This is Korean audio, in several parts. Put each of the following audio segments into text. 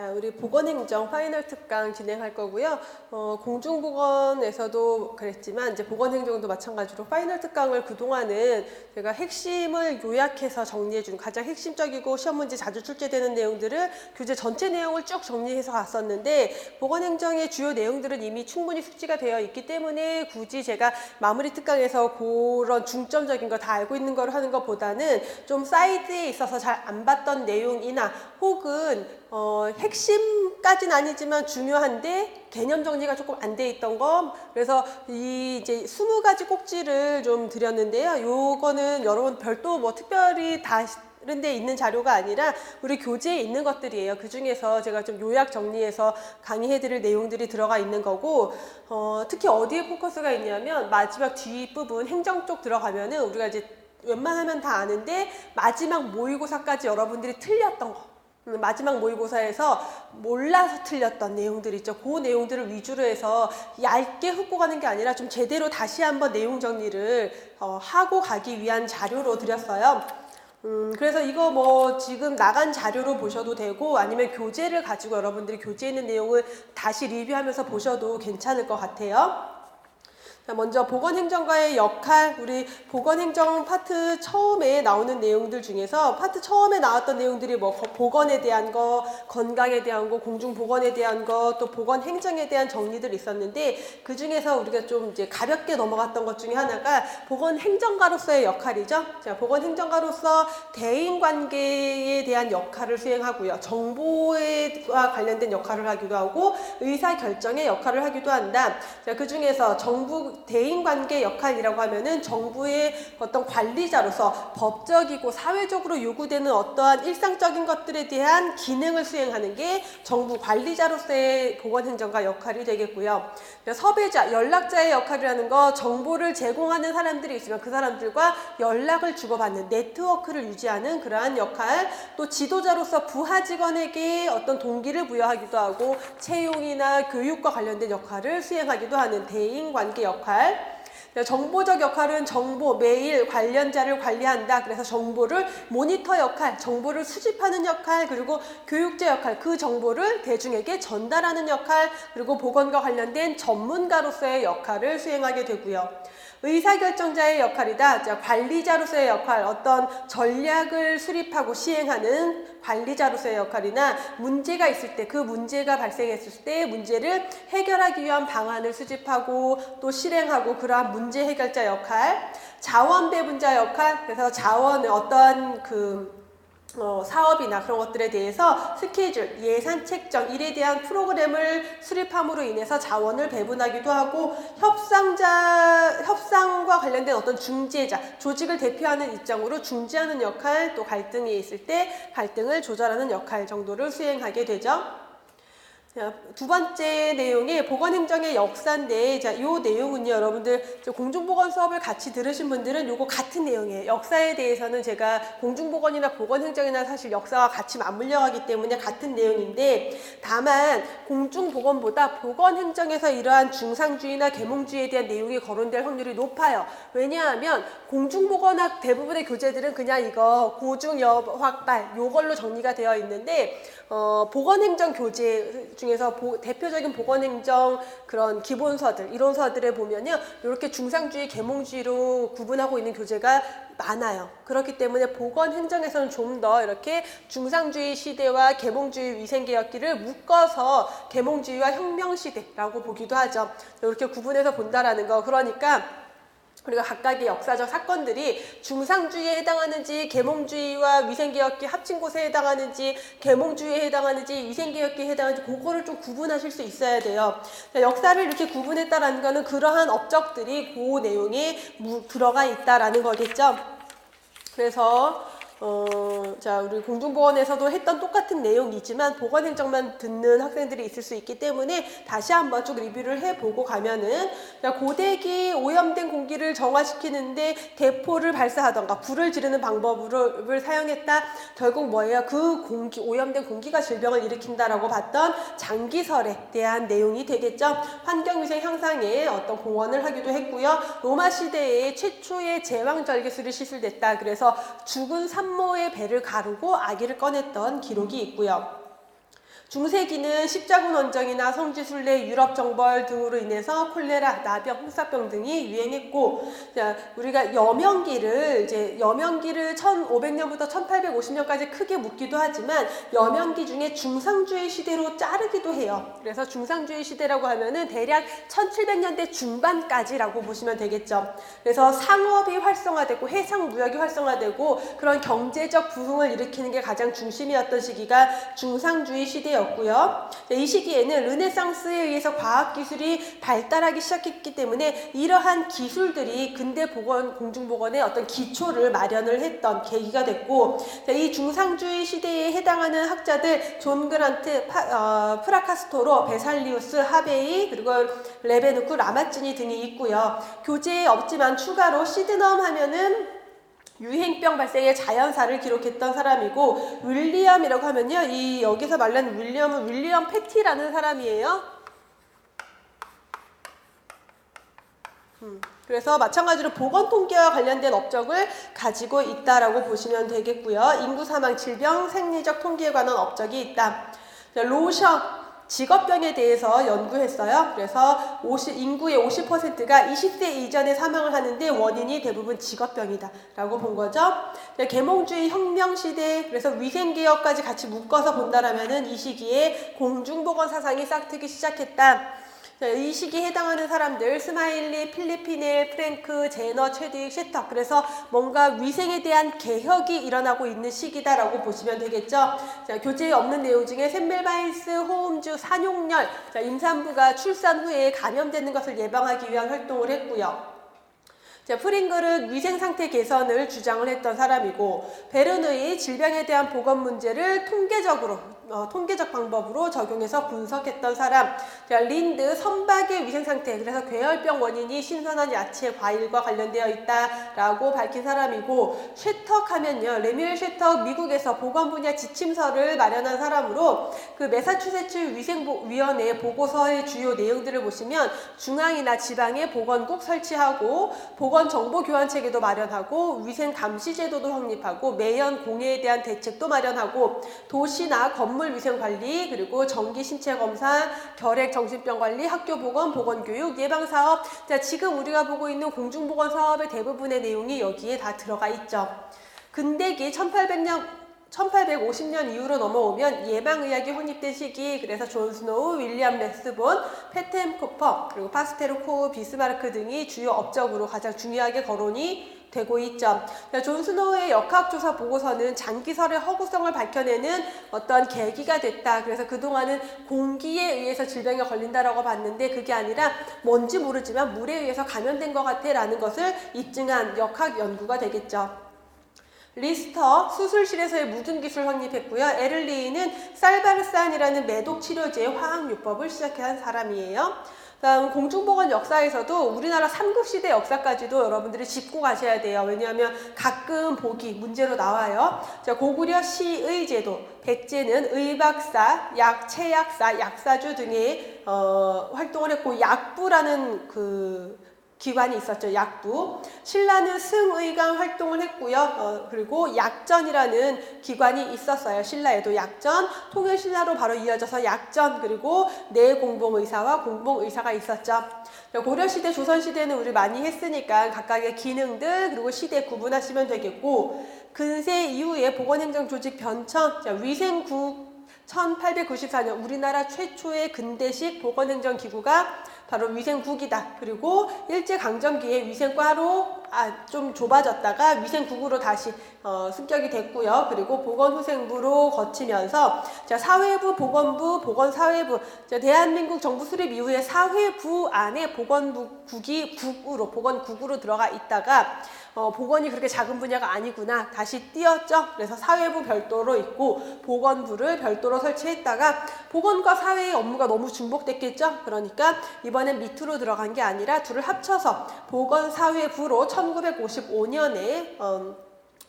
자, 우리 보건행정 파이널 특강 진행할 거고요. 공중보건에서도 그랬지만 이제 보건행정도 마찬가지로 파이널 특강을 그동안은 제가 핵심을 요약해서 정리해주는 가장 핵심적이고 시험 문제 자주 출제되는 내용들을 교재 전체 내용을 쭉 정리해서 갔었는데 보건행정의 주요 내용들은 이미 충분히 숙지가 되어 있기 때문에 굳이 제가 마무리 특강에서 그런 중점적인 거 다 알고 있는 걸 하는 것보다는 좀 사이드에 있어서 잘 안 봤던 내용이나 혹은 핵심까지는 아니지만 중요한데 개념 정리가 조금 안 돼 있던 거, 그래서 이 이제 20가지 꼭지를 좀 드렸는데요. 요거는 여러분 별도 뭐 특별히 다른 데 있는 자료가 아니라 우리 교재에 있는 것들이에요. 그 중에서 제가 좀 요약 정리해서 강의해드릴 내용들이 들어가 있는 거고, 특히 어디에 포커스가 있냐면 마지막 뒷부분 행정 쪽 들어가면은 우리가 이제 웬만하면 다 아는데 마지막 모의고사까지 여러분들이 틀렸던 거, 마지막 모의고사에서 몰라서 틀렸던 내용들 있죠. 그 내용들을 위주로 해서 얇게 훑고 가는 게 아니라 좀 제대로 다시 한번 내용 정리를 하고 가기 위한 자료로 드렸어요. 그래서 이거 뭐 지금 나간 자료로 보셔도 되고 아니면 교재를 가지고 여러분들이 교재에 있는 내용을 다시 리뷰하면서 보셔도 괜찮을 것 같아요. 자, 먼저 보건행정가의 역할, 우리 보건행정 파트 처음에 나오는 내용들 중에서 파트 처음에 나왔던 내용들이 뭐 보건에 대한 거, 건강에 대한 거, 공중보건에 대한 거, 또 보건행정에 대한 정리들이 있었는데 그 중에서 우리가 좀 이제 가볍게 넘어갔던 것 중에 하나가 보건행정가로서의 역할이죠. 자, 보건행정가로서 대인관계에 대한 역할을 수행하고요. 정보와 관련된 역할을 하기도 하고 의사결정의 역할을 하기도 한다. 자, 그 중에서 정부 대인관계 역할이라고 하면은 정부의 어떤 관리자로서 법적이고 사회적으로 요구되는 어떠한 일상적인 것들에 대한 기능을 수행하는 게 정부 관리자로서의 보건행정가 역할이 되겠고요. 섭외자, 연락자의 역할이라는 거, 정보를 제공하는 사람들이 있으면 그 사람들과 연락을 주고받는 네트워크를 유지하는 그러한 역할, 또 지도자로서 부하 직원에게 어떤 동기를 부여하기도 하고 채용이나 교육과 관련된 역할을 수행하기도 하는 대인관계 역할. 정보적 역할은 정보, 메일, 관련자를 관리한다. 그래서 정보를 모니터 역할, 정보를 수집하는 역할, 그리고 교육자 역할, 그 정보를 대중에게 전달하는 역할, 그리고 보건과 관련된 전문가로서의 역할을 수행하게 되고요. 의사결정자의 역할이다. 자, 관리자로서의 역할, 어떤 전략을 수립하고 시행하는 관리자로서의 역할이나 문제가 있을 때, 그 문제가 발생했을 때 문제를 해결하기 위한 방안을 수집하고 또 실행하고 그러한 문제 해결자 역할, 자원 배분자 역할, 그래서 자원의 어떤 사업이나 그런 것들에 대해서 스케줄, 예산 책정, 일에 대한 프로그램을 수립함으로 인해서 자원을 배분하기도 하고 협상과 관련된 어떤 중재자, 조직을 대표하는 입장으로 중재하는 역할, 또 갈등이 있을 때 갈등을 조절하는 역할 정도를 수행하게 되죠. 자, 두 번째 내용이 보건행정의 역사인데, 자, 요 내용은요, 여러분들 공중보건 수업을 같이 들으신 분들은 요거 같은 내용이에요. 역사에 대해서는 제가 공중보건이나 보건행정이나 사실 역사와 같이 맞물려 가기 때문에 같은 내용인데, 다만 공중보건보다 보건행정에서 이러한 중상주의나 계몽주의에 대한 내용이 거론될 확률이 높아요. 왜냐하면 공중보건학 대부분의 교재들은 그냥 이거 고중여학발 요걸로 정리가 되어 있는데, 보건행정 교재 중에서 대표적인 보건행정 그런 기본서들, 이론서들에 보면요, 이렇게 중상주의, 계몽주의로 구분하고 있는 교재가 많아요. 그렇기 때문에 보건행정에서는 좀 더 이렇게 중상주의 시대와 계몽주의 위생개혁기를 묶어서 계몽주의와 혁명시대라고 보기도 하죠. 이렇게 구분해서 본다라는 거. 그러니까 우리가 각각의 역사적 사건들이 중상주의에 해당하는지 계몽주의와 위생개혁기 합친 곳에 해당하는지 계몽주의에 해당하는지 위생개혁기에 해당하는지 그거를 좀 구분하실 수 있어야 돼요. 역사를 이렇게 구분했다라는 거는 그러한 업적들이 그 내용에 들어가 있다라는 거겠죠. 그래서 자, 우리 공중보건에서도 했던 똑같은 내용이지만 보건행정만 듣는 학생들이 있을 수 있기 때문에 다시 한번 쭉 리뷰를 해보고 가면은, 자, 고대기 오염된 공기를 정화시키는데 대포를 발사하던가 불을 지르는 방법을 사용했다. 결국 뭐예요? 그 오염된 공기가 질병을 일으킨다라고 봤던 장기설에 대한 내용이 되겠죠. 환경위생 향상에 어떤 공헌을 하기도 했고요. 로마 시대에 최초의 제왕절개술이 시술됐다. 그래서 죽은 산모의 배를 가르고 아기를 꺼냈던 기록이 있고요. 중세기는 십자군 원정이나 성지순례, 유럽정벌 등으로 인해서 콜레라, 나병, 홍사병 등이 유행했고, 자, 우리가 여명기를 1500년부터 1850년까지 크게 묶기도 하지만 여명기 중에 중상주의 시대로 자르기도 해요. 그래서 중상주의 시대라고 하면은 대략 1700년대 중반까지라고 보시면 되겠죠. 그래서 상업이 활성화되고 해상 무역이 활성화되고 그런 경제적 부흥을 일으키는 게 가장 중심이었던 시기가 중상주의 시대였고요. 이 시기에는 르네상스에 의해서 과학기술이 발달하기 시작했기 때문에 이러한 기술들이 근대 공중보건의 어떤 기초를 마련을 했던 계기가 됐고, 이 중상주의 시대에 해당하는 학자들 존 그란트, 프라카스토로, 베살리우스, 하베이, 그리고 레베누크, 라마찌니 등이 있고요. 교재에 없지만 추가로 시드넘 하면은 유행병 발생의 자연사를 기록했던 사람이고, 윌리엄이라고 하면요, 여기서 말하는 윌리엄은 윌리엄 패티라는 사람이에요. 그래서 마찬가지로 보건 통계와 관련된 업적을 가지고 있다라고 보시면 되겠고요. 인구 사망, 질병, 생리적 통계에 관한 업적이 있다. 로셔 직업병에 대해서 연구했어요. 그래서 인구의 50%가 20세 이전에 사망을 하는데 원인이 대부분 직업병이다 라고 본 거죠. 계몽주의 혁명시대, 그래서 위생개혁까지 같이 묶어서 본다라면은 이 시기에 공중보건 사상이 싹트기 시작했다. 이 시기에 해당하는 사람들, 스마일리, 필리피넬, 프랭크, 제너, 체드윅, 셰터. 그래서 뭔가 위생에 대한 개혁이 일어나고 있는 시기다라고 보시면 되겠죠. 자, 교재에 없는 내용 중에 샘멜바이스, 호음주, 산용열, 임산부가 출산 후에 감염되는 것을 예방하기 위한 활동을 했고요. 자, 프링글은 위생상태 개선을 주장을 했던 사람이고, 베르누이 질병에 대한 보건 문제를 통계적 방법으로 적용해서 분석했던 사람. 자, 린드 선박의 위생상태, 그래서 괴혈병 원인이 신선한 야채, 과일과 관련되어 있다라고 밝힌 사람이고, 쉐턱 하면요, 레뮤엘 쉐턱 미국에서 보건 분야 지침서를 마련한 사람으로 그 매사추세츠 위생위원회 보고서의 주요 내용들을 보시면 중앙이나 지방에 보건국 설치하고 보건정보교환체계도 마련하고 위생감시제도도 확립하고 매연 공해에 대한 대책도 마련하고 도시나 건물 위생관리, 그리고 정기신체검사, 결핵정신병관리, 학교보건, 보건교육, 예방사업. 자, 지금 우리가 보고 있는 공중보건사업의 대부분의 내용이 여기에 다 들어가 있죠. 근대기 1850년 이후로 넘어오면 예방의학이 확립된 시기, 그래서 존 스노우, 윌리엄 레스본, 패템 코퍼, 그리고 파스테르 코우, 비스마르크 등이 주요 업적으로 가장 중요하게 거론이 되고 있죠. 존 스노우의 역학조사 보고서는 장기설의 허구성을 밝혀내는 어떤 계기가 됐다. 그래서 그동안은 공기에 의해서 질병에 걸린다라고 봤는데 그게 아니라 뭔지 모르지만 물에 의해서 감염된 것 같아 라는 것을 입증한 역학 연구가 되겠죠. 리스터 수술실에서의 묻은 기술 확립했고요. 에를리히는 살바르산이라는 매독 치료제의 화학요법을 시작한 사람이에요. 다음 공중보건 역사에서도 우리나라 삼국시대 역사까지도 여러분들이 짚고 가셔야 돼요. 왜냐하면 가끔 보기 문제로 나와요. 자, 고구려 시의제도, 백제는 의박사, 약체약사, 약사주 등의 활동을 했고, 약부라는 기관이 있었죠. 약부. 신라는 승의관 활동을 했고요. 그리고 약전이라는 기관이 있었어요. 신라에도 약전, 통일신라로 바로 이어져서 약전, 그리고 내공봉의사와 공봉의사가 있었죠. 고려시대, 조선시대는 우리 많이 했으니까 각각의 기능들, 그리고 시대 구분하시면 되겠고, 근세 이후에 보건행정조직 변천, 위생국 1894년 우리나라 최초의 근대식 보건행정기구가 바로 위생국이다. 그리고 일제강점기에 위생과로 좀 좁아졌다가 위생국으로 다시 승격이 됐고요. 그리고 보건후생부로 거치면서 사회부, 보건부, 보건사회부, 대한민국 정부 수립 이후에 사회부 안에 보건국이 보건국으로 들어가 있다가 보건이 그렇게 작은 분야가 아니구나 다시 띄었죠. 그래서 사회부 별도로 있고 보건부를 별도로 설치했다가 보건과 사회의 업무가 너무 중복됐겠죠. 그러니까 이번엔 밑으로 들어간 게 아니라 둘을 합쳐서 보건사회부로 1955년에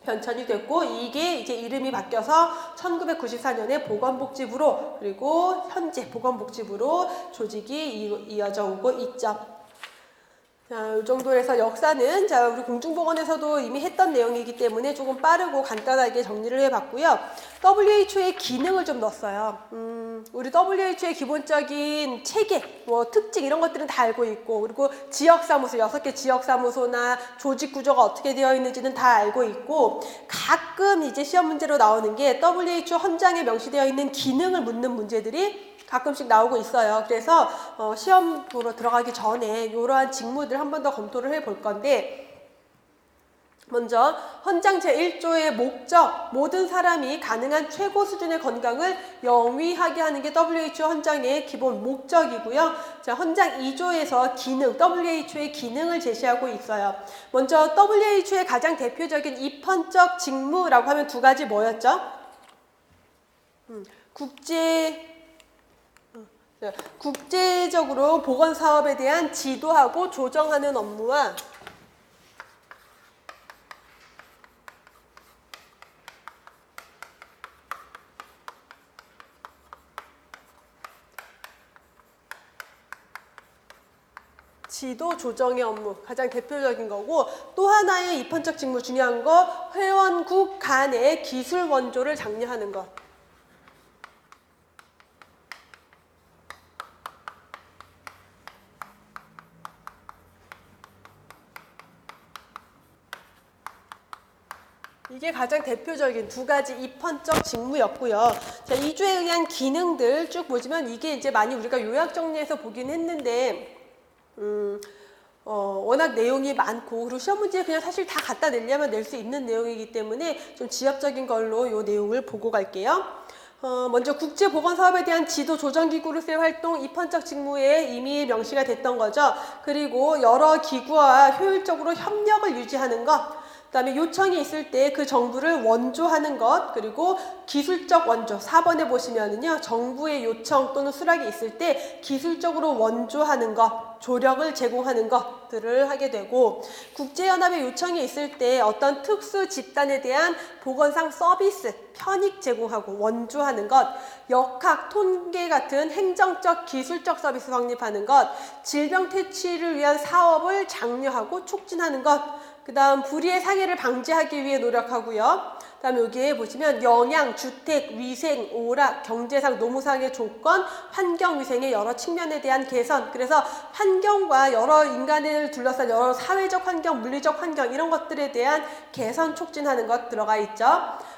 변천이 됐고, 이게 이제 이름이 바뀌어서 1994년에 보건복지부로, 그리고 현재 보건복지부로 조직이 이어져 오고 있죠. 자, 이 정도 해서 역사는 자, 우리 공중보건에서도 이미 했던 내용이기 때문에 조금 빠르고 간단하게 정리를 해봤고요. WHO의 기능을 좀 넣었어요. 우리 WHO의 기본적인 체계, 뭐 특징 이런 것들은 다 알고 있고, 그리고 지역사무소, 6개 지역사무소나 조직 구조가 어떻게 되어 있는지는 다 알고 있고, 가끔 이제 시험 문제로 나오는 게 WHO 헌장에 명시되어 있는 기능을 묻는 문제들이 가끔씩 나오고 있어요. 그래서 시험 보러 들어가기 전에 이러한 직무들 한 번 더 검토를 해볼 건데, 먼저 헌장 제1조의 목적, 모든 사람이 가능한 최고 수준의 건강을 영위하게 하는 게 WHO 헌장의 기본 목적이고요. 자, 헌장 2조에서 기능, WHO의 기능을 제시하고 있어요. 먼저 WHO의 가장 대표적인 입헌적 직무라고 하면 두 가지 뭐였죠? 국제적으로 보건 사업에 대한 지도하고 조정하는 업무와 지도 조정의 업무 가장 대표적인 거고, 또 하나의 입헌적 직무 중요한 거 회원국 간의 기술 원조를 장려하는 것. 이게 가장 대표적인 두 가지 입헌적 직무였고요. 자, 2조에 의한 기능들 쭉 보시면 이게 이제 많이 우리가 요약 정리해서 보긴 했는데, 워낙 내용이 많고, 그리고 시험 문제에 그냥 사실 다 갖다 내려면 낼 수 있는 내용이기 때문에 좀 지엽적인 걸로 이 내용을 보고 갈게요. 먼저 국제보건사업에 대한 지도 조정기구로서의 활동, 입헌적 직무에 이미 명시가 됐던 거죠. 그리고 여러 기구와 효율적으로 협력을 유지하는 것, 그다음에 요청이 있을 때 그 정부를 원조하는 것, 그리고 기술적 원조, 4번에 보시면은요, 정부의 요청 또는 수락이 있을 때 기술적으로 원조하는 것, 조력을 제공하는 것들을 하게 되고, 국제연합의 요청이 있을 때 어떤 특수 집단에 대한 보건상 서비스, 편익 제공하고 원조하는 것, 역학, 통계 같은 행정적, 기술적 서비스 확립하는 것, 질병 퇴치를 위한 사업을 장려하고 촉진하는 것, 그 다음 불의의 상해를 방지하기 위해 노력하고요. 그 다음에 여기에 보시면 영양, 주택, 위생, 오락, 경제상, 노무상의 조건, 환경위생의 여러 측면에 대한 개선. 그래서 환경과 여러 인간을 둘러싼 여러 사회적 환경, 물리적 환경 이런 것들에 대한 개선 촉진하는 것 들어가 있죠.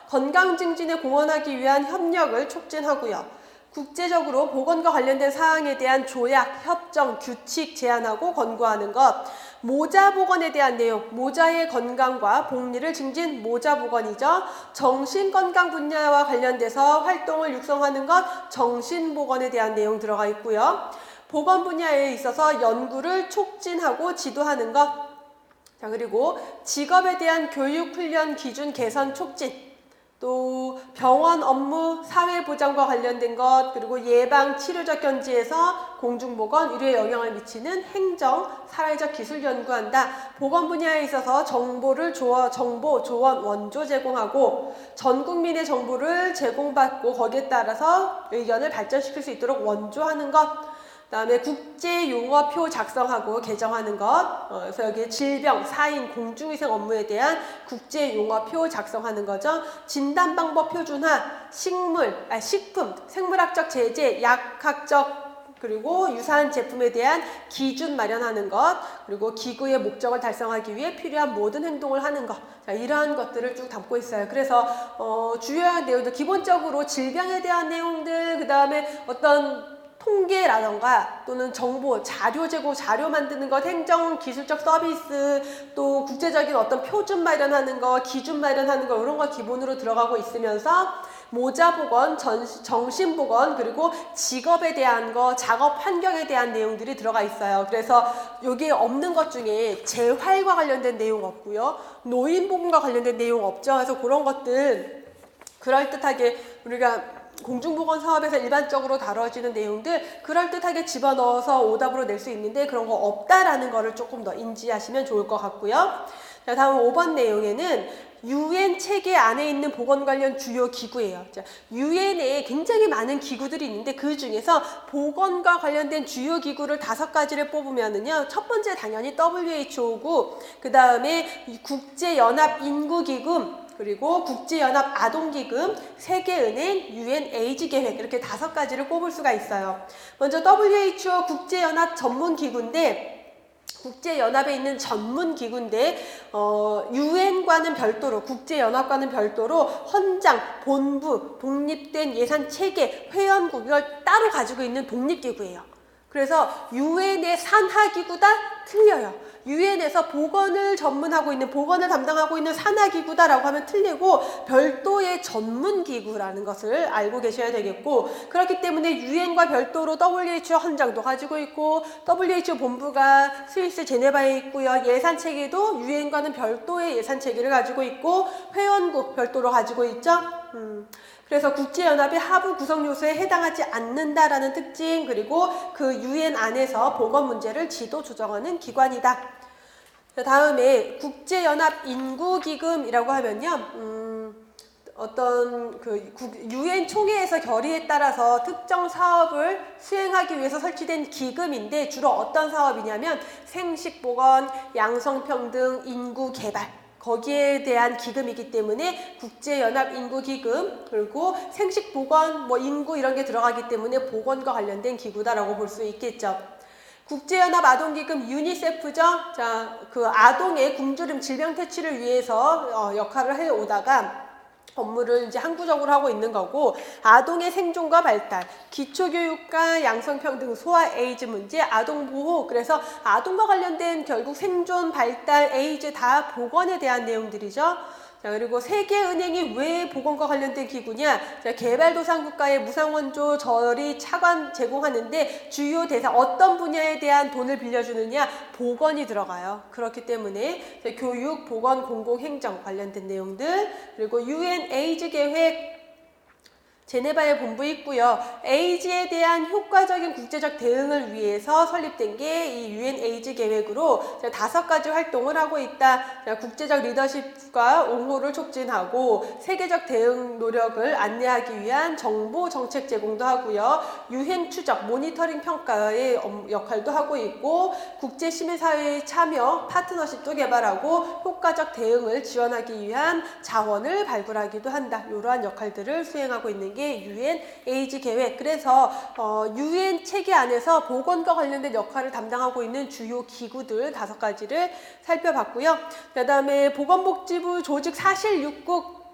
건강 증진에 공헌하기 위한 협력을 촉진하고요. 국제적으로 보건과 관련된 사항에 대한 조약, 협정, 규칙 제안하고 권고하는 것, 모자 보건에 대한 내용, 모자의 건강과 복리를 증진 모자 보건이죠. 정신건강 분야와 관련돼서 활동을 육성하는 것, 정신보건에 대한 내용 들어가 있고요. 보건 분야에 있어서 연구를 촉진하고 지도하는 것, 자, 그리고 직업에 대한 교육, 훈련, 기준 개선 촉진, 또 병원 업무, 사회보장과 관련된 것, 그리고 예방, 치료적 견지에서 공중보건, 의료에 영향을 미치는 행정, 사회적 기술 연구한다. 보건 분야에 있어서 정보, 조언, 원조 제공하고 전 국민의 정보를 제공받고 거기에 따라서 의견을 발전시킬 수 있도록 원조하는 것. 그다음에 국제용어표 작성하고 개정하는 것, 그래서 여기에 질병, 사인, 공중위생 업무에 대한 국제용어표 작성하는 거죠. 진단방법 표준화, 식품, 생물학적 제재, 약학적 그리고 유사한 제품에 대한 기준 마련하는 것, 그리고 기구의 목적을 달성하기 위해 필요한 모든 행동을 하는 것. 자, 이러한 것들을 쭉 담고 있어요. 그래서 주요한 내용들, 기본적으로 질병에 대한 내용들, 그 다음에 어떤 통계라던가 또는 정보, 자료 제공, 자료 만드는 것, 행정, 기술적 서비스, 또 국제적인 어떤 표준 마련하는 거, 기준 마련하는 거 이런 거 기본으로 들어가고 있으면서 모자보건, 정신보건, 그리고 직업에 대한 거, 작업 환경에 대한 내용들이 들어가 있어요. 그래서 여기에 없는 것 중에 재활과 관련된 내용 없고요. 노인보건과 관련된 내용 없죠. 그래서 그런 것들 그럴듯하게 우리가 공중보건 사업에서 일반적으로 다뤄지는 내용들 그럴듯하게 집어넣어서 오답으로 낼 수 있는데 그런 거 없다라는 거를 조금 더 인지하시면 좋을 것 같고요. 자, 다음 5번 내용에는 UN 체계 안에 있는 보건 관련 주요 기구예요. UN에 굉장히 많은 기구들이 있는데 그 중에서 보건과 관련된 주요 기구를 5가지를 뽑으면은요. 첫 번째 당연히 WHO고 그 다음에 국제연합인구기금 그리고 국제연합 아동기금, 세계은행, UN 에이즈 계획 이렇게 5가지를 꼽을 수가 있어요. 먼저 WHO 국제연합 전문기구인데 국제연합에 있는 전문기구인데 UN과는 별도로 국제연합과는 별도로 헌장, 본부, 독립된 예산체계, 회원국을 따로 가지고 있는 독립기구예요. 그래서 UN의 산하기구다? 틀려요. UN에서 보건을 전문하고 있는, 보건을 담당하고 있는 산하기구다라고 하면 틀리고 별도의 전문기구라는 것을 알고 계셔야 되겠고 그렇기 때문에 UN과 별도로 WHO 헌장도 가지고 있고 WHO 본부가 스위스 제네바에 있고요. 예산체계도 UN과는 별도의 예산체계를 가지고 있고 회원국 별도로 가지고 있죠. 그래서 국제연합의 하부 구성 요소에 해당하지 않는다라는 특징 그리고 그 UN 안에서 보건 문제를 지도 조정하는 기관이다. 다음에 국제연합 인구기금이라고 하면요. 어떤 그 UN 총회에서 결의에 따라서 특정 사업을 수행하기 위해서 설치된 기금인데 주로 어떤 사업이냐면 생식보건, 양성평등, 인구개발 거기에 대한 기금이기 때문에 국제연합인구기금 그리고 생식보건, 인구 이런 게 들어가기 때문에 보건과 관련된 기구다라고 볼 수 있겠죠. 국제연합 아동기금 유니세프죠. 자, 그 아동의 굶주림 질병 퇴치를 위해서 역할을 해오다가 업무를 이제 항구적으로 하고 있는 거고 아동의 생존과 발달, 기초교육과 양성평등, 소아 에이즈 문제, 아동보호 그래서 아동과 관련된 결국 생존, 발달, 에이즈 다 보건에 대한 내용들이죠. 자, 그리고 세계은행이 왜 보건과 관련된 기구냐? 자, 개발도상국가에 무상원조, 저리, 차관 제공하는데 주요 대상 어떤 분야에 대한 돈을 빌려주느냐? 보건이 들어가요. 그렇기 때문에 자, 교육, 보건, 공공행정 관련된 내용들 그리고 UN 에이즈 계획 제네바에 본부 있고요. 에이즈에 대한 효과적인 국제적 대응을 위해서 설립된 게 이 UN 에이즈 계획으로 5가지 활동을 하고 있다. 국제적 리더십과 옹호를 촉진하고 세계적 대응 노력을 안내하기 위한 정보 정책 제공도 하고요. 유행 추적, 모니터링 평가의 역할도 하고 있고 국제 시민사회의 참여, 파트너십도 개발하고 효과적 대응을 지원하기 위한 자원을 발굴하기도 한다. 이러한 역할들을 수행하고 있는 게 UN 에이즈 계획. 그래서 UN 체계 안에서 보건과 관련된 역할을 담당하고 있는 주요 기구들 5가지를 살펴봤고요. 그다음에 보건복지부 조직 사실6국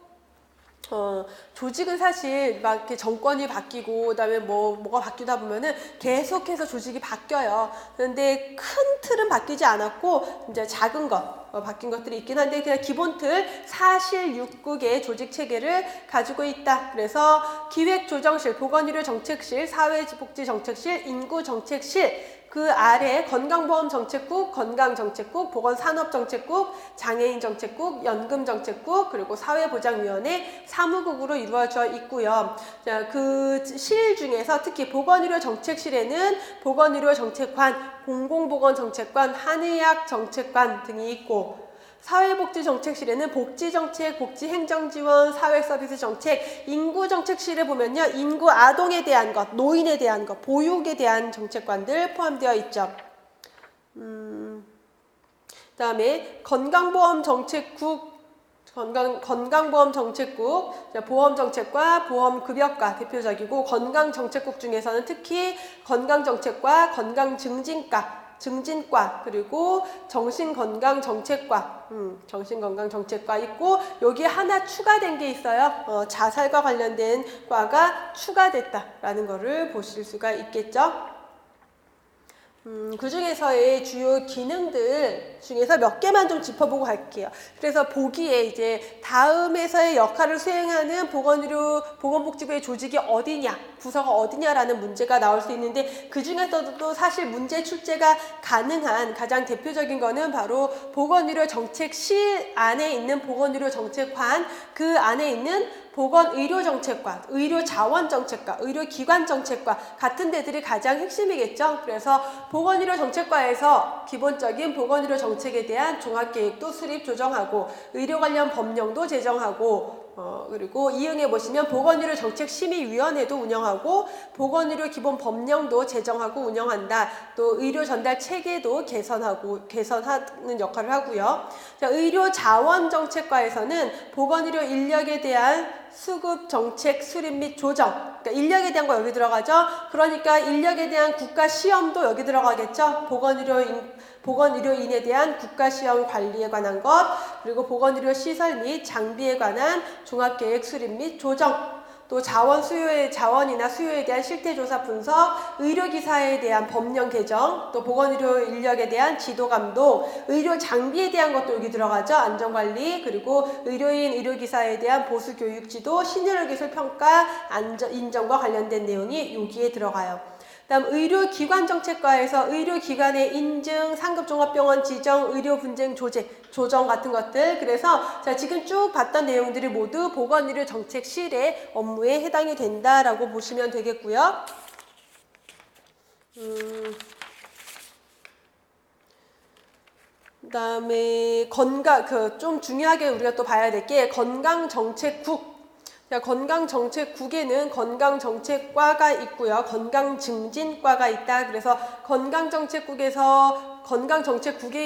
조직은 사실 막 이렇게 정권이 바뀌고 그다음에 뭐가 바뀌다 보면은 계속해서 조직이 바뀌어요. 그런데 큰 틀은 바뀌지 않았고 이제 작은 것 바뀐 것들이 있긴 한데 그냥 기본 틀 사실 6국의 조직 체계를 가지고 있다. 그래서 기획조정실, 보건의료정책실, 사회복지정책실, 인구정책실 그 아래 건강보험정책국, 건강정책국, 보건산업정책국, 장애인정책국, 연금정책국, 그리고 사회보장위원회, 사무국으로 이루어져 있고요. 자, 그 실 중에서 특히 보건의료정책실에는 보건의료정책관, 공공보건정책관, 한의학정책관 등이 있고 사회복지정책실에는 복지정책, 복지행정지원, 사회서비스정책, 인구정책실에 보면요. 인구 아동에 대한 것, 노인에 대한 것, 보육에 대한 정책관들 포함되어 있죠. 그다음에 건강보험정책국, 건강보험정책국, 보험정책과 보험급여과 대표적이고 건강정책국 중에서는 특히 건강정책과 건강증진과 증진과 그리고 정신건강정책과 정신건강정책과 있고 여기에 하나 추가된 게 있어요. 자살과 관련된 과가 추가됐다라는 거를 보실 수가 있겠죠. 그 중에서의 주요 기능들 중에서 몇 개만 좀 짚어보고 갈게요. 그래서 보기에 이제 다음에서의 역할을 수행하는 보건복지부의 조직이 어디냐, 부서가 어디냐라는 문제가 나올 수 있는데 그 중에서도 사실 문제 출제가 가능한 가장 대표적인 거는 바로 보건의료정책실 안에 있는 보건의료정책관 그 안에 있는 보건의료정책과 의료자원정책과 의료기관정책과 같은 데들이 가장 핵심이겠죠. 그래서 보건의료정책과에서 기본적인 보건의료정책에 대한 종합계획도 수립 조정하고 의료 관련 법령도 제정하고 그리고 이응에 보시면 보건의료정책심의위원회도 운영하고 보건의료 기본 법령도 제정하고 운영한다. 또 의료 전달 체계도 개선하는 역할을 하고요. 자, 의료자원정책과에서는 보건의료 인력에 대한 수급 정책 수립 및 조정. 그러니까 인력에 대한 거 여기 들어가죠. 그러니까 인력에 대한 국가 시험도 여기 들어가겠죠. 보건의료인에 대한 국가시험 관리에 관한 것, 그리고 보건의료 시설 및 장비에 관한 종합계획 수립 및 조정, 또 자원이나 수요에 대한 실태조사 분석, 의료기사에 대한 법령 개정, 또 보건의료 인력에 대한 지도 감독, 의료 장비에 대한 것도 여기 들어가죠. 안전관리, 그리고 의료인, 의료기사에 대한 보수교육 지도, 신의료기술 평가, 인정과 관련된 내용이 여기에 들어가요. 다음 의료기관 정책과에서 의료기관의 인증, 상급종합병원 지정, 의료분쟁 조정 같은 것들. 그래서 자, 지금 쭉 봤던 내용들이 모두 보건의료정책실의 업무에 해당이 된다라고 보시면 되겠고요. 그다음에 좀 중요하게 우리가 또 봐야 될 게 건강정책국. 건강정책국에는 건강정책과가 있고요. 건강증진과가 있다. 그래서 건강정책국에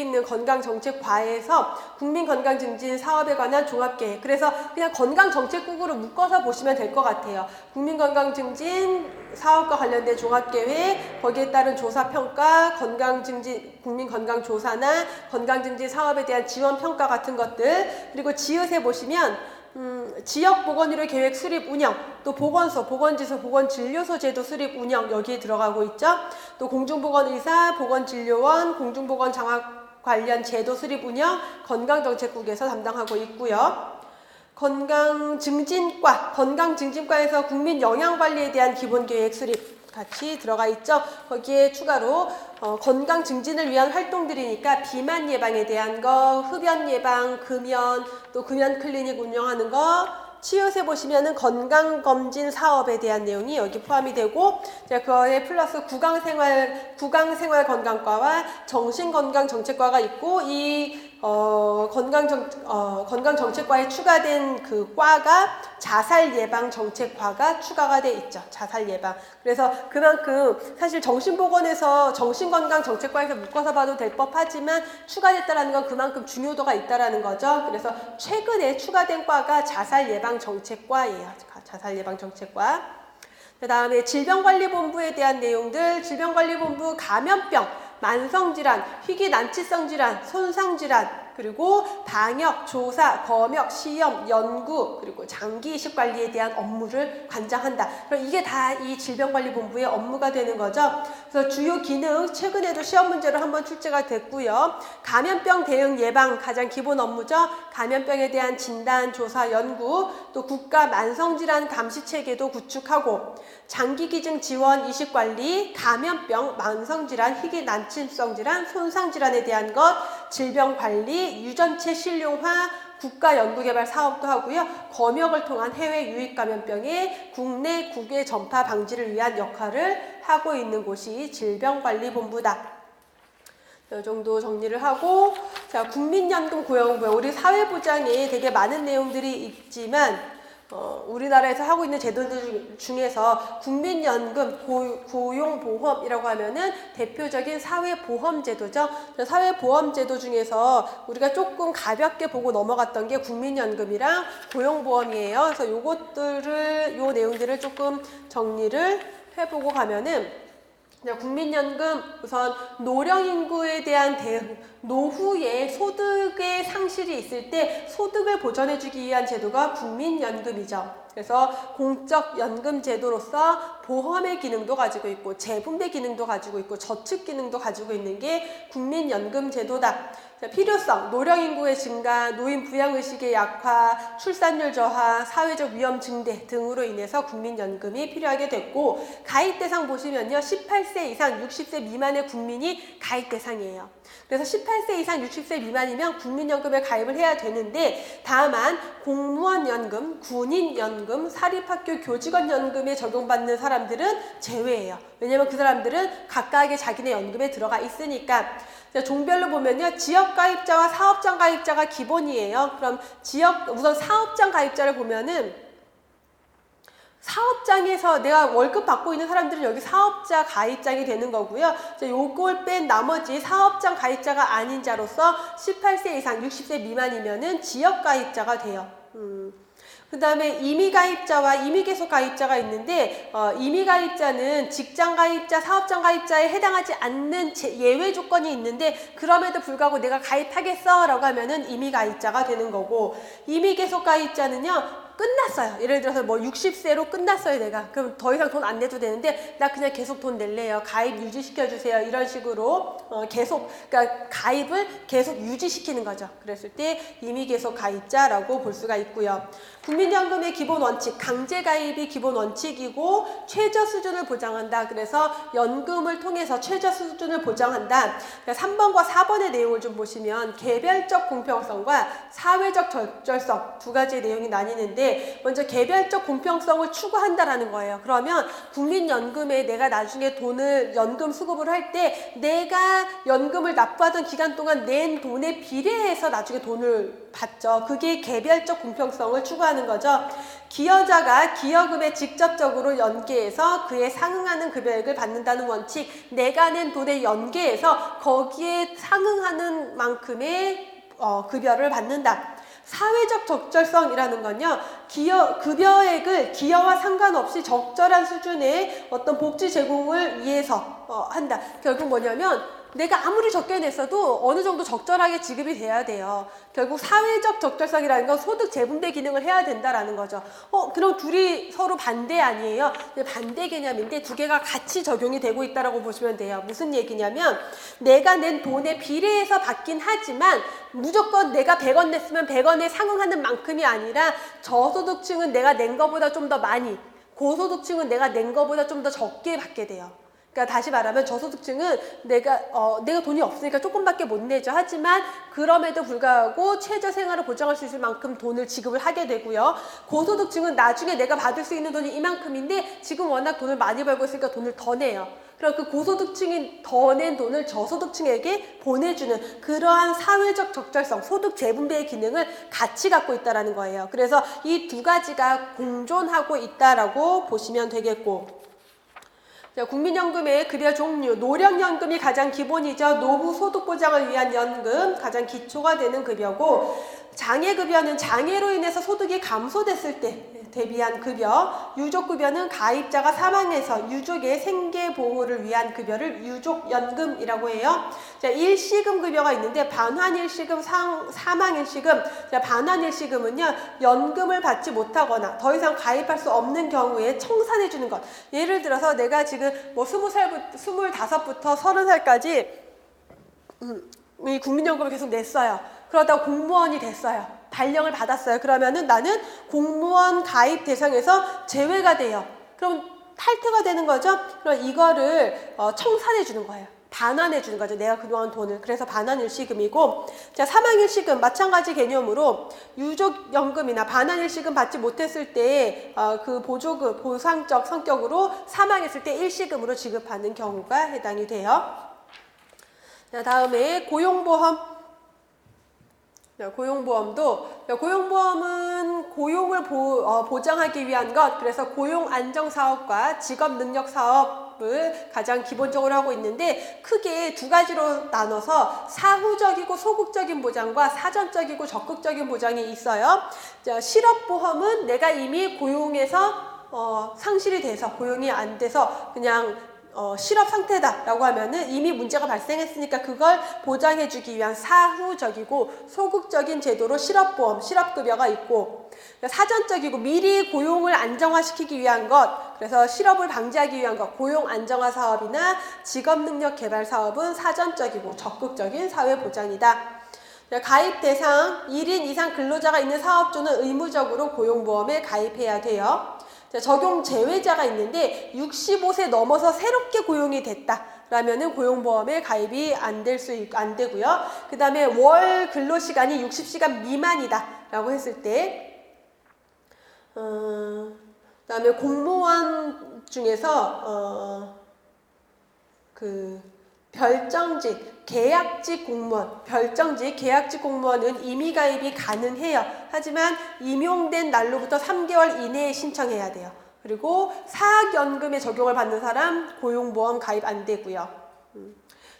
있는 건강정책과에서 국민건강증진 사업에 관한 종합계획. 그래서 그냥 건강정책국으로 묶어서 보시면 될 것 같아요. 국민건강증진 사업과 관련된 종합계획, 거기에 따른 조사평가, 국민건강조사나 건강증진 사업에 대한 지원평가 같은 것들. 그리고 지읒에 보시면 지역보건의료 계획 수립 운영, 또 보건소, 보건지소, 보건진료소 제도 수립 운영 여기에 들어가고 있죠. 또 공중보건의사, 보건진료원, 공중보건장학 관련 제도 수립 운영 건강정책국에서 담당하고 있고요. 건강증진과에서 국민영양관리에 대한 기본계획 수립 같이 들어가 있죠. 거기에 추가로 건강 증진을 위한 활동들이니까 비만 예방에 대한 거, 흡연 예방, 금연, 또 금연 클리닉 운영하는 거, 치읓에 보시면은 건강검진 사업에 대한 내용이 여기 포함이 되고, 그거에 플러스 구강생활건강과와 정신건강정책과가 있고, 이 건강정책과에 추가된 그 과가 자살예방정책과가 추가가 돼 있죠. 자살예방. 그래서 그만큼 사실 정신보건에서 정신건강정책과에서 묶어서 봐도 될 법하지만 추가됐다라는 건 그만큼 중요도가 있다라는 거죠. 그래서 최근에 추가된 과가 자살예방정책과예요. 자살예방정책과. 그 다음에 질병관리본부에 대한 내용들, 질병관리본부 감염병, 만성질환, 희귀난치성 질환, 손상질환, 그리고 방역, 조사, 검역, 시험, 연구, 그리고 장기이식 관리에 대한 업무를 관장한다. 그럼 이게 다 이 질병관리본부의 업무가 되는 거죠. 그래서 주요 기능, 최근에도 시험 문제로 한번 출제가 됐고요. 감염병 대응 예방 가장 기본 업무죠. 감염병에 대한 진단, 조사, 연구, 또 국가 만성질환 감시 체계도 구축하고, 장기기증 지원, 이식관리, 감염병, 만성질환, 희귀난치성 질환, 손상질환에 대한 것, 질병관리, 유전체 실용화, 국가연구개발 사업도 하고요. 검역을 통한 해외 유입감염병의 국내 국외 전파 방지를 위한 역할을 하고 있는 곳이 질병관리본부다. 이 정도 정리를 하고, 자, 국민연금 고용보험, 우리 사회보장에 되게 많은 내용들이 있지만 우리나라에서 하고 있는 제도들 중에서 국민연금, 고용보험이라고 하면은 대표적인 사회보험제도죠. 사회보험제도 중에서 우리가 조금 가볍게 보고 넘어갔던 게 국민연금이랑 고용보험이에요. 그래서 요 내용들을 조금 정리를 해보고 가면은, 국민연금 우선 노령인구에 대한 대응, 노후에 소득의 상실이 있을 때 소득을 보전해주기 위한 제도가 국민연금이죠. 그래서 공적연금 제도로서 보험의 기능도 가지고 있고 재분배 기능도 가지고 있고 저축 기능도 가지고 있는 게 국민연금 제도다. 자, 필요성, 노령 인구의 증가, 노인 부양 의식의 약화, 출산율 저하, 사회적 위험 증대 등으로 인해서 국민연금이 필요하게 됐고, 가입 대상 보시면요, 18세 이상 60세 미만의 국민이 가입 대상이에요. 그래서 18세 이상 60세 미만이면 국민연금에 가입을 해야 되는데, 다만 공무원연금, 군인연금, 사립학교 교직원연금에 적용받는 사람들은 제외예요. 왜냐면 그 사람들은 각각의 자기네 연금에 들어가 있으니까. 종별로 보면요, 지역가입자와 사업장 가입자가 기본이에요. 그럼 우선 사업장 가입자를 보면은, 사업장에서 내가 월급 받고 있는 사람들은 여기 사업자 가입장이 되는 거고요. 요걸 뺀 나머지 사업장 가입자가 아닌 자로서 18세 이상 60세 미만이면은 지역 가입자가 돼요. 그 다음에 임의가입자와 임의계속가입자가 있는데, 임의가입자는 직장가입자, 사업장가입자에 해당하지 않는 예외 조건이 있는데, 그럼에도 불구하고 내가 가입하겠어 라고 하면은 임의가입자가 되는 거고, 임의계속가입자는요, 끝났어요. 예를 들어서 뭐 60세로 끝났어요, 내가. 그럼 더 이상 돈 안 내도 되는데, 나 그냥 계속 돈 낼래요. 가입 유지시켜주세요. 이런 식으로, 그러니까 가입을 계속 유지시키는 거죠. 그랬을 때 임의계속 가입자라고 볼 수가 있고요. 국민연금의 기본 원칙, 강제 가입이 기본 원칙이고, 최저 수준을 보장한다. 그래서 연금을 통해서 최저 수준을 보장한다. 3번과 4번의 내용을 좀 보시면, 개별적 공평성과 사회적 적절성 두 가지의 내용이 나뉘는데, 먼저 개별적 공평성을 추구한다라는 거예요. 그러면 국민연금에 내가 나중에 돈을 연금 수급을 할 때 내가 연금을 납부하던 기간 동안 낸 돈에 비례해서 나중에 돈을 받죠. 그게 개별적 공평성을 추구하는 거죠. 기여자가 기여금에 직접적으로 연계해서 그에 상응하는 급여액을 받는다는 원칙, 내가 낸 돈에 연계해서 거기에 상응하는 만큼의 급여를 받는다. 사회적 적절성이라는 건요, 급여액을 기여와 상관없이 적절한 수준의 어떤 복지 제공을 위해서 한다. 결국 뭐냐면, 내가 아무리 적게 냈어도 어느 정도 적절하게 지급이 돼야 돼요. 결국 사회적 적절성이라는 건 소득 재분배 기능을 해야 된다라는 거죠. 그럼 둘이 서로 반대 아니에요? 반대 개념인데 두 개가 같이 적용이 되고 있다라고 보시면 돼요. 무슨 얘기냐면, 내가 낸 돈에 비례해서 받긴 하지만 무조건 내가 100원 냈으면 100원에 상응하는 만큼이 아니라, 저소득층은 내가 낸 거보다 좀 더 많이, 고소득층은 내가 낸 거보다 좀 더 적게 받게 돼요. 그러니까 다시 말하면 저소득층은 내가 돈이 없으니까 조금밖에 못 내죠. 하지만 그럼에도 불구하고 최저 생활을 보장할 수 있을 만큼 돈을 지급을 하게 되고요. 고소득층은 나중에 내가 받을 수 있는 돈이 이만큼인데 지금 워낙 돈을 많이 벌고 있으니까 돈을 더 내요. 그럼 그 고소득층이 더 낸 돈을 저소득층에게 보내주는 그러한 사회적 적절성, 소득 재분배의 기능을 같이 갖고 있다는 거예요. 그래서 이 두 가지가 공존하고 있다라고 보시면 되겠고, 국민연금의 급여 종류, 노령연금이 가장 기본이죠. 노후 소득 보장을 위한 연금, 가장 기초가 되는 급여고, 장애급여는 장애로 인해서 소득이 감소됐을 때 대비한 급여, 유족급여는 가입자가 사망해서 유족의 생계보호를 위한 급여를 유족연금이라고 해요. 자, 일시금 급여가 있는데, 반환일시금, 사망일시금. 자, 반환일시금은요, 연금을 받지 못하거나 더 이상 가입할 수 없는 경우에 청산해 주는 것. 예를 들어서 내가 지금 뭐 25부터 30살까지 이 국민연금을 계속 냈어요. 그러다가 공무원이 됐어요. 발령을 받았어요. 그러면은 나는 공무원 가입 대상에서 제외가 돼요. 그럼 탈퇴가 되는 거죠. 그럼 이거를 청산해 주는 거예요. 반환해 주는 거죠. 내가 그동안 돈을. 그래서 반환일시금이고, 자, 사망일시금 마찬가지 개념으로 유족연금이나 반환일시금 받지 못했을 때 그 보조금, 보상적 성격으로 사망했을 때 일시금으로 지급하는 경우가 해당이 돼요. 자, 다음에 고용보험. 고용보험은 고용을 보장하기 위한 것, 그래서 고용안정사업과 직업능력사업을 가장 기본적으로 하고 있는데, 크게 두 가지로 나눠서 사후적이고 소극적인 보장과 사전적이고 적극적인 보장이 있어요. 자, 실업보험은 내가 이미 고용에서 상실이 돼서, 고용이 안 돼서 그냥 실업 상태다라고 하면은 이미 문제가 발생했으니까 그걸 보장해주기 위한 사후적이고 소극적인 제도로 실업보험, 실업급여가 있고, 사전적이고 미리 고용을 안정화시키기 위한 것, 그래서 실업을 방지하기 위한 것, 고용 안정화 사업이나 직업능력 개발 사업은 사전적이고 적극적인 사회보장이다. 가입 대상 1인 이상 근로자가 있는 사업주는 의무적으로 고용보험에 가입해야 돼요. 적용 제외자가 있는데 65세 넘어서 새롭게 고용이 됐다 라면은 고용보험에 가입이 안 되고요. 그 다음에 월 근로시간이 60시간 미만이다 라고 했을 때 그 다음에 공무원 중에서 별정직, 계약직 공무원, 계약직 공무원은 임의 가입이 가능해요. 하지만 임용된 날로부터 3개월 이내에 신청해야 돼요. 그리고 사학연금에 적용을 받는 사람 고용보험 가입 안 되고요.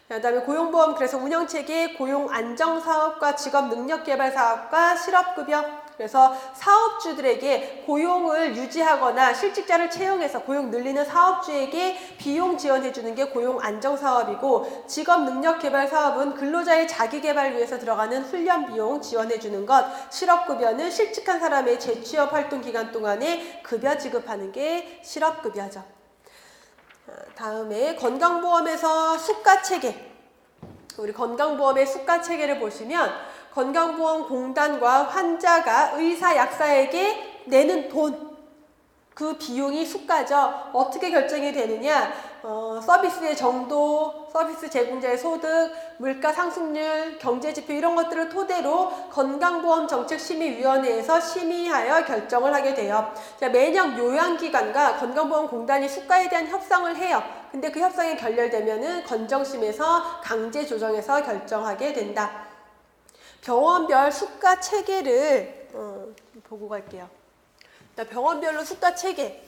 그 다음에 고용보험 그래서 운영체계 고용안정사업과 직업능력개발사업과 실업급여 그래서 사업주들에게 고용을 유지하거나 실직자를 채용해서 고용 늘리는 사업주에게 비용 지원해주는 게 고용안정사업이고 직업능력개발사업은 근로자의 자기개발 위해서 들어가는 훈련 비용 지원해주는 것 실업급여는 실직한 사람의 재취업 활동 기간 동안에 급여 지급하는 게 실업급여죠. 다음에 건강보험에서 수가체계 우리 건강보험의 수가체계를 보시면 건강보험공단과 환자가 의사, 약사에게 내는 돈, 그 비용이 수가죠. 어떻게 결정이 되느냐? 서비스의 정도, 서비스 제공자의 소득, 물가 상승률, 경제지표 이런 것들을 토대로 건강보험정책심의위원회에서 심의하여 결정을 하게 돼요. 자, 매년 요양기관과 건강보험공단이 수가에 대한 협상을 해요. 근데 그 협상이 결렬되면은 건정심에서 강제 조정해서 결정하게 된다. 병원별 수가 체계를 보고 갈게요. 병원별로 수가 체계.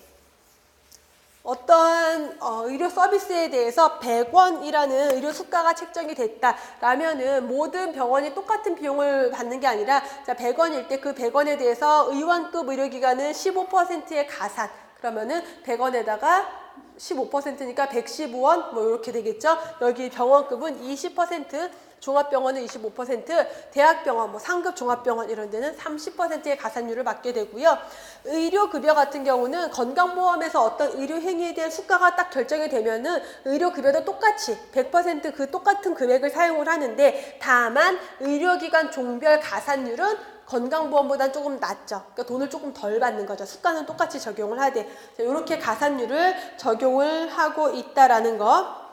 어떤 의료 서비스에 대해서 100원이라는 의료 수가가 책정이 됐다라면은 모든 병원이 똑같은 비용을 받는 게 아니라 100원일 때 그 100원에 대해서 의원급 의료기관은 15%의 가산. 그러면은 100원에다가 15%니까 115원 뭐 이렇게 되겠죠. 여기 병원급은 20%, 종합병원은 25%, 대학병원, 뭐 상급 종합병원 이런 데는 30%의 가산율을 받게 되고요. 의료급여 같은 경우는 건강보험에서 어떤 의료행위에 대한 수가가 딱 결정이 되면은 의료급여도 똑같이 100% 그 똑같은 금액을 사용을 하는데 다만 의료기관 종별 가산율은 건강보험보다는 조금 낮죠. 그러니까 돈을 조금 덜 받는 거죠. 수가는 똑같이 적용을 하되 이렇게 가산율을 적용을 하고 있다라는 거.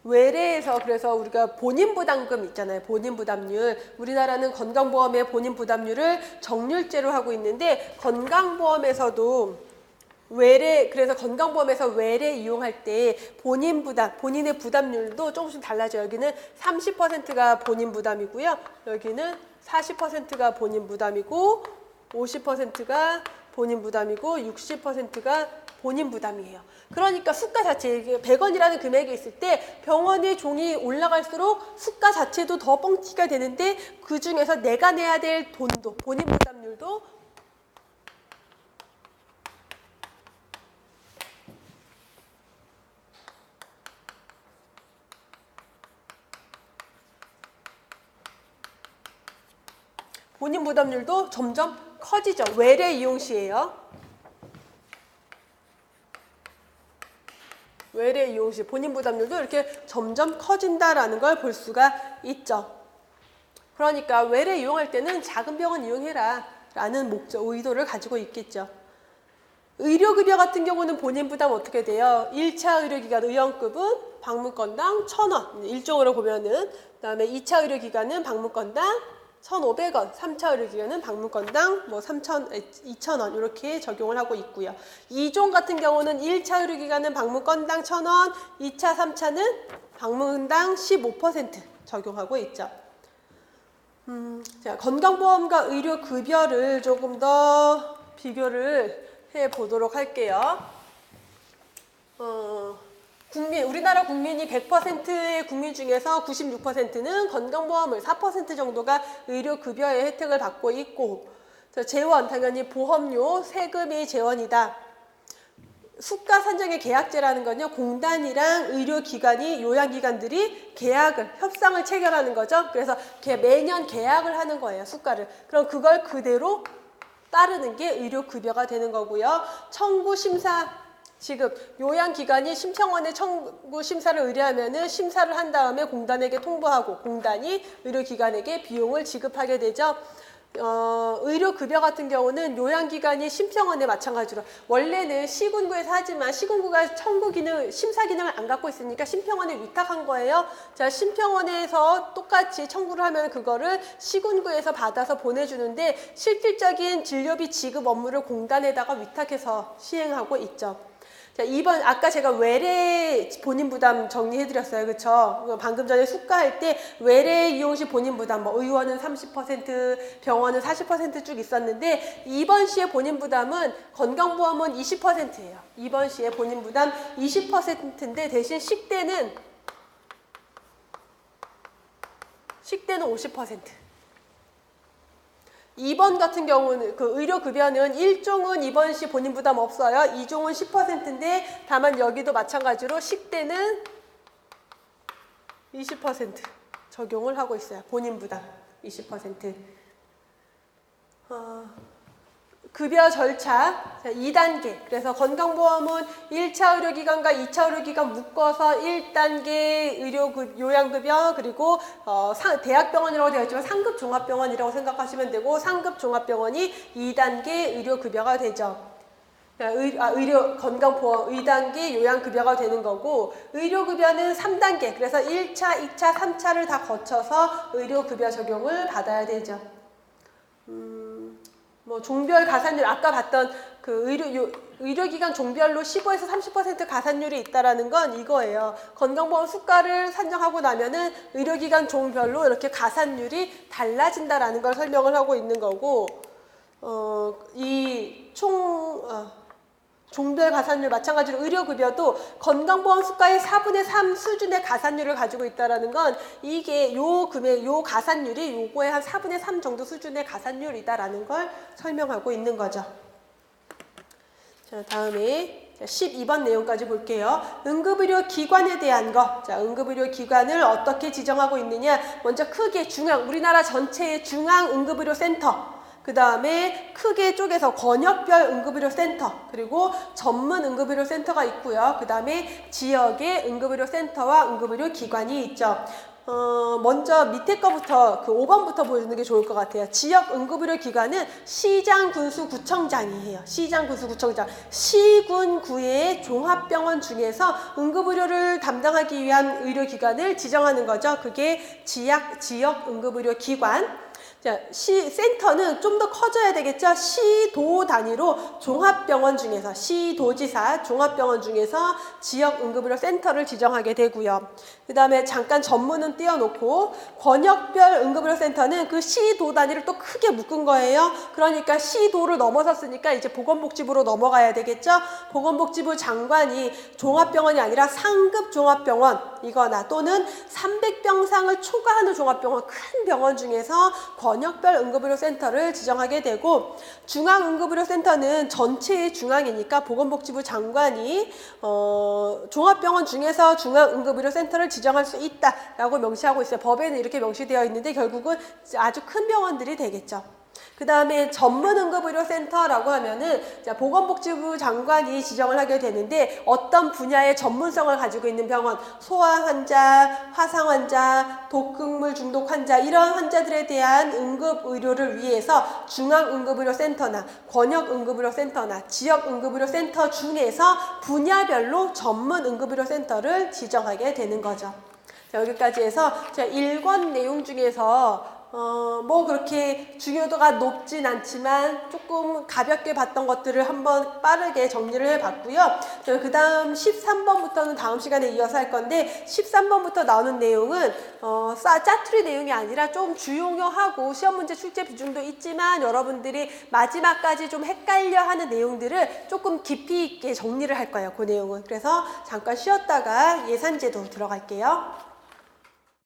외래에서 그래서 우리가 본인부담금 있잖아요. 본인부담률. 우리나라는 건강보험의 본인부담률을 정률제로 하고 있는데 건강보험에서도 그래서 건강보험에서 외래 이용할 때 본인의 부담률도 조금씩 달라져요. 여기는 30%가 본인 부담이고요. 여기는 40%가 본인 부담이고 50%가 본인 부담이고 60%가 본인 부담이에요. 그러니까 수가 자체 100원이라는 금액이 있을 때 병원의 종이 올라갈수록 수가 자체도 더 뻥튀기가 되는데 그 중에서 내가 내야 될 돈도 본인 부담률도 본인 부담률도 점점 커지죠. 외래 이용 시에요. 외래 이용 시 본인 부담률도 이렇게 점점 커진다라는 걸 볼 수가 있죠. 그러니까 외래 이용할 때는 작은 병원 이용해라 라는 의도를 가지고 있겠죠. 의료급여 같은 경우는 본인 부담 어떻게 돼요? 1차 의료기관 의원급은 방문건당 1,000원. 일종으로 보면은 그다음에 2차 의료기관은 방문건당 1,500원, 3차 의료기관은 방문건당 2,000원 이렇게 적용을 하고 있고요. 2종 같은 경우는 1차 의료기관은 방문건당 1,000원, 2차, 3차는 방문당 15% 적용하고 있죠. 자, 건강보험과 의료급여를 조금 더 비교를 해보도록 할게요. 우리나라 국민이 100%의 국민 중에서 96%는 건강보험을 4% 정도가 의료급여의 혜택을 받고 있고 재원, 당연히 보험료, 세금이 재원이다. 수가 산정의 계약제라는 건요. 공단이랑 의료기관이 요양기관들이 협상을 체결하는 거죠. 그래서 매년 계약을 하는 거예요. 수가를. 그럼 그걸 그대로 따르는 게 의료급여가 되는 거고요. 청구 심사 지급, 요양기관이 심평원에 청구 심사를 의뢰하면은 심사를 한 다음에 공단에게 통보하고 공단이 의료기관에게 비용을 지급하게 되죠. 의료급여 같은 경우는 요양기관이 심평원에 마찬가지로 원래는 시군구에서 하지만 시군구가 청구 기능, 심사 기능을 안 갖고 있으니까 심평원에 위탁한 거예요. 자, 심평원에서 똑같이 청구를 하면 그거를 시군구에서 받아서 보내주는데 실질적인 진료비 지급 업무를 공단에다가 위탁해서 시행하고 있죠. 자, 2번 아까 제가 외래 본인 부담 정리해 드렸어요. 그쵸? 방금 전에 수가할 때 외래 이용 시 본인 부담 뭐 의원은 30%, 병원은 40% 쭉 있었는데 2번 시의 본인 부담은 건강보험은 20%예요. 2번 시의 본인 부담 20%인데 대신 식대는 50%. 2번 같은 경우는 그 의료급여는 1종은 2번 시 본인 부담 없어요. 2종은 10%인데 다만 여기도 마찬가지로 식대는 20% 적용을 하고 있어요. 본인 부담 20%. 급여 절차 2단계. 그래서 건강보험은 1차 의료기관과 2차 의료기관 묶어서 1단계 요양급여 그리고 대학병원이라고 되어 있지만 상급 종합병원이라고 생각하시면 되고 상급 종합병원이 2단계 의료급여가 되죠. 건강보험 2단계 요양급여가 되는 거고 의료급여는 3단계. 그래서 1차, 2차, 3차를 다 거쳐서 의료급여 적용을 받아야 되죠. 뭐 종별 가산율 아까 봤던 그 의료기관 종별로 15에서 30% 가산율이 있다라는 건 이거예요. 건강보험 수가를 산정하고 나면은 의료기관 종별로 이렇게 가산율이 달라진다라는 걸 설명을 하고 있는 거고, 종별 가산율 마찬가지로 의료급여도 건강보험 수가의 4분의 3 수준의 가산율을 가지고 있다라는 건 이게 요 금액, 요 가산율이 요거의 한 4분의 3 정도 수준의 가산율이다라는 걸 설명하고 있는 거죠. 자, 다음에 12번 내용까지 볼게요. 응급의료 기관에 대한 거. 자, 응급의료 기관을 어떻게 지정하고 있느냐. 먼저 크게 우리나라 전체의 중앙응급의료센터. 그 다음에 크게 쪼개서 권역별 응급의료센터 그리고 전문 응급의료센터가 있고요. 그 다음에 지역의 응급의료센터와 응급의료기관이 있죠. 먼저 밑에 거부터 그 5번부터 보여주는 게 좋을 것 같아요. 지역 응급의료기관은 시장, 군수, 구청장이에요. 시장, 군수, 구청장. 시군구의 종합병원 중에서 응급의료를 담당하기 위한 의료기관을 지정하는 거죠. 그게 지역 응급의료기관. 자, 센터는 좀 더 커져야 되겠죠? 시도 단위로 종합병원 중에서, 시도지사 종합병원 중에서 지역 응급의료 센터를 지정하게 되고요. 그 다음에 잠깐 전문은 띄워놓고, 권역별 응급의료 센터는 그 시도 단위를 또 크게 묶은 거예요. 그러니까 시도를 넘어섰으니까 이제 보건복지부로 넘어가야 되겠죠? 보건복지부 장관이 종합병원이 아니라 상급 종합병원이거나 또는 300병상을 초과하는 종합병원, 큰 병원 중에서 권역별 응급의료센터를 지정하게 되고 중앙응급의료센터는 전체의 중앙이니까 보건복지부 장관이 종합병원 중에서 중앙응급의료센터를 지정할 수 있다라고 명시하고 있어요. 법에는 이렇게 명시되어 있는데 결국은 아주 큰 병원들이 되겠죠. 그 다음에 전문응급의료센터라고 하면은 보건복지부 장관이 지정을 하게 되는데 어떤 분야의 전문성을 가지고 있는 병원, 소아 환자, 화상 환자, 독극물 중독 환자 이런 환자들에 대한 응급의료를 위해서 중앙응급의료센터나 권역응급의료센터나 지역응급의료센터 중에서 분야별로 전문응급의료센터를 지정하게 되는 거죠. 자, 여기까지 해서 제가 1권 내용 중에서 뭐 그렇게 중요도가 높진 않지만 조금 가볍게 봤던 것들을 한번 빠르게 정리를 해봤고요. 그 다음 13번부터는 다음 시간에 이어서 할 건데 13번부터 나오는 내용은 짜투리 내용이 아니라 좀 주요하고 시험 문제 출제 비중도 있지만 여러분들이 마지막까지 좀 헷갈려 하는 내용들을 조금 깊이 있게 정리를 할 거예요. 그 내용은. 그래서 잠깐 쉬었다가 예산제도 들어갈게요.